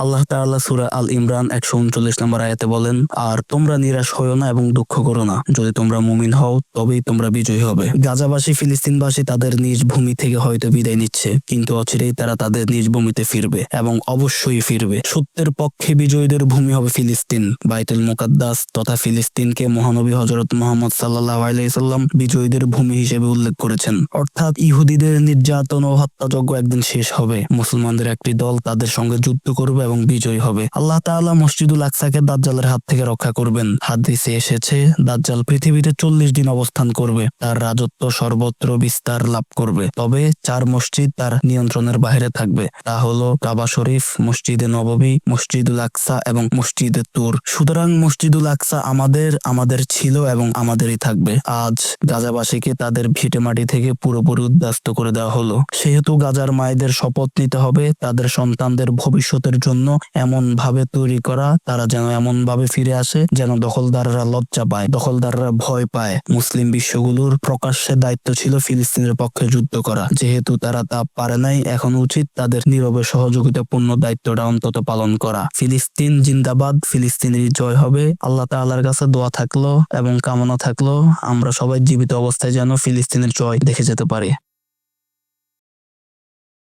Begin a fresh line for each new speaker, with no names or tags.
আল্লাহ তাআলা সূরা আল ইমরান 139 নম্বর আয়াতে বলেন, আর তোমরা নিরাশ হয়ো না এবং দুঃখ করো না, যদি তোমরা মুমিন হও তবেই তোমরা বিজয়ী হবে। গাজাবাসী ফিলিস্তিনবাসী তাদের নিজ ভূমি থেকে হয়তো বিদায় নিচ্ছে, কিন্তু অচিরেই তারা তাদের নিজ ভূমিতে ফিরবে এবং অবশ্যই ফিরবে। সত্যের পক্ষে বিজয়ীদের ভূমি হবে ফিলিস্তিন। বাইতুল মুকাদ্দাস তথা ফিলিস্তিনকে মহানবী হযরত মুহাম্মদ সাল্লাল্লাহু আলাইহি সাল্লাম বিজয়ীদের ভূমি হিসেবে উল্লেখ করেছেন। অর্থাৎ ইহুদিদের নির্যাতন ও হত্যাযজ্ঞ একদিন শেষ হবে, মুসলমানদের একটি দল তাদের সঙ্গে যুদ্ধ করবে এবং বিজয়ী হবে। আল্লাহ তাআলা মসজিদুল আকসাকে দাজ্জালের হাত থেকে রক্ষা করবেন। হাদিসে এসেছে, দাজ্জাল পৃথিবীতে 40 দিন অবস্থান করবে, তার রাজত্ব সর্বত্র বিস্তার লাভ করবে। তবে 4 মসজিদ তার নিয়ন্ত্রণের বাইরে থাকবে, তা হলো কাবা শরীফ, মসজিদে নববী, মসজিদুল আকসা এবং মসজিদে তুর। সুতরাং মসজিদুল আকসা আমাদের ছিল এবং আমাদেরই থাকবে। আজ গাজাবাসীকে তাদের ভিটেমাটি থেকে পুরোপুরি উদ্বাস্তু করে দেওয়া হলো, সেহেতু গাজার মায়েদের শপথ নিতে হবে তাদের সন্তানদের ভবিষ্যতের জন্য এমন ভাবে তৈরি করা, তারা যেন এমন ভাবে ফিরে আসে যেন দখলদাররা লজ্জা পায়, দখলদাররা ভয় পায়। মুসলিম বিশ্বগুলোর প্রকাশ্যে দায়িত্ব ছিল ফিলিস্তিনের পক্ষে যুদ্ধ করা, যেহেতু তারা তা পারে নাই, এখন উচিত তাদের নীরবে সহযোগিতাপূর্ণ দায়িত্বটা অন্তত পালন করা। ফিলিস্তিন জিন্দাবাদ, ফিলিস্তিনের জয় হবে। আল্লাহ তাআলার কাছে দোয়া থাকলো এবং কামনা থাকলো আমরা সবাই জীবিত অবস্থায় যেন ফিলিস্তিনের জয় দেখে যেতে পারি।